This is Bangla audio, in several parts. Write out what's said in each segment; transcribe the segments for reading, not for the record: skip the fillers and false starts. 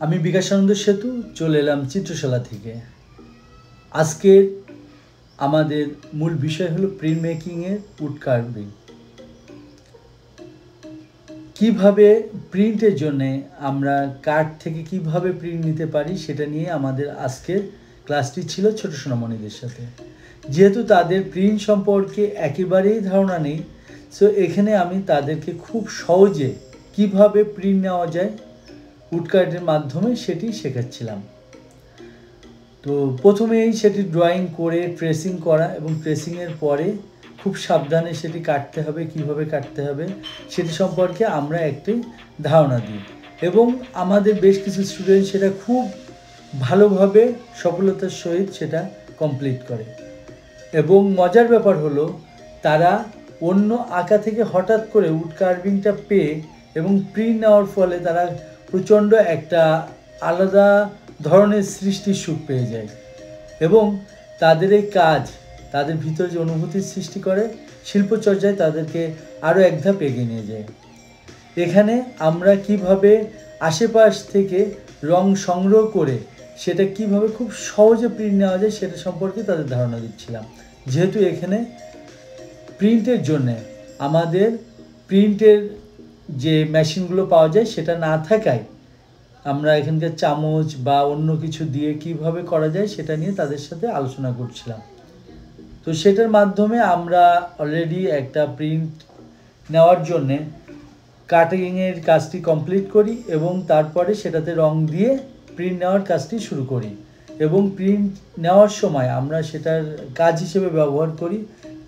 আমি বিকাশানন্দ সেতু চলে এলাম চিত্রশালা থেকে। আজকের আমাদের মূল বিষয় হলো প্রিন্ট মেকিংয়ের উড কার্ভিং। কিভাবে প্রিন্টের জন্যে আমরা কার্ড থেকে কিভাবে প্রিন্ট নিতে পারি সেটা নিয়ে আমাদের আজকের ক্লাসটি ছিল ছোট সোনামণিদের সাথে। যেহেতু তাদের প্রিন্ট সম্পর্কে একেবারেই ধারণা নেই, সো এখানে আমি তাদেরকে খুব সহজে কিভাবে প্রিন্ট নেওয়া যায় উড কার্ডের মাধ্যমে সেটি শেখাচ্ছিলাম। তো প্রথমেই সেটি ড্রয়িং করে ট্রেসিং করা এবং ট্রেসিংয়ের পরে খুব সাবধানে সেটি কাটতে হবে, কিভাবে কাটতে হবে সেটি সম্পর্কে আমরা একটি ধারণা দিই এবং আমাদের বেশ কিছু স্টুডেন্ট সেটা খুব ভালোভাবে সফলতার সহিত সেটা কমপ্লিট করে। এবং মজার ব্যাপার হলো তারা অন্য আঁকা থেকে হঠাৎ করে উড কার্ভিংটা পেয়ে এবং প্রিন্ট নেওয়ার ফলে তারা প্রচণ্ড একটা আলাদা ধরনের সৃষ্টির সুখ পেয়ে যায় এবং তাদের এই কাজ তাদের ভিতরে যে অনুভূতির সৃষ্টি করে শিল্পচর্চায় তাদেরকে আরও এক ধাপ এগিয়ে নিয়ে যায়। এখানে আমরা কিভাবে আশেপাশ থেকে রং সংগ্রহ করে সেটা কিভাবে খুব সহজে প্রিন্ট নেওয়া যায় সেটা সম্পর্কে তাদের ধারণা দিচ্ছিলাম। যেহেতু এখানে প্রিন্টের জন্যে আমাদের প্রিন্টের যে মেশিনগুলো পাওয়া যায় সেটা না থাকায় আমরা এখানকার চামচ বা অন্য কিছু দিয়ে কিভাবে করা যায় সেটা নিয়ে তাদের সাথে আলোচনা করছিলাম। তো সেটার মাধ্যমে আমরা অলরেডি একটা প্রিন্ট নেওয়ার জন্যে কাটিংয়ের কাজটি কমপ্লিট করি এবং তারপরে সেটাতে রং দিয়ে প্রিন্ট নেওয়ার কাজটি শুরু করি এবং প্রিন্ট নেওয়ার সময় আমরা সেটার কাজ হিসেবে ব্যবহার করি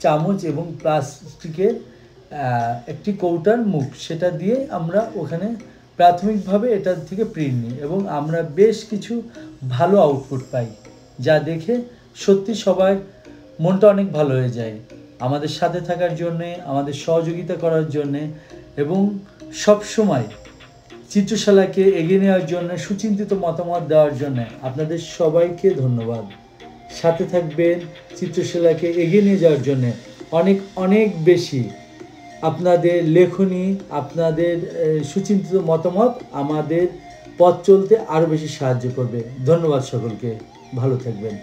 চামচ এবং প্লাস্টিকের একটি কৌটার মুখ, সেটা দিয়ে আমরা ওখানে প্রাথমিকভাবে এটার থেকে প্রিন্ট নিই এবং আমরা বেশ কিছু ভালো আউটপুট পাই, যা দেখে সত্যি সবার মনটা অনেক ভালো হয়ে যায়। আমাদের সাথে থাকার জন্যে, আমাদের সহযোগিতা করার জন্যে এবং সবসময় চিত্রশালাকে এগিয়ে নেওয়ার জন্য সুচিন্তিত মতামত দেওয়ার জন্য আপনাদের সবাইকে ধন্যবাদ। সাথে থাকবেন চিত্রশালাকে এগিয়ে নিয়ে যাওয়ার জন্যে অনেক অনেক বেশি আপনাদের লেখনী, আপনাদের সুচিন্তিত মতামত আমাদের পথ চলতে আরও বেশি সাহায্য করবে। ধন্যবাদ সকলকে, ভালো থাকবেন।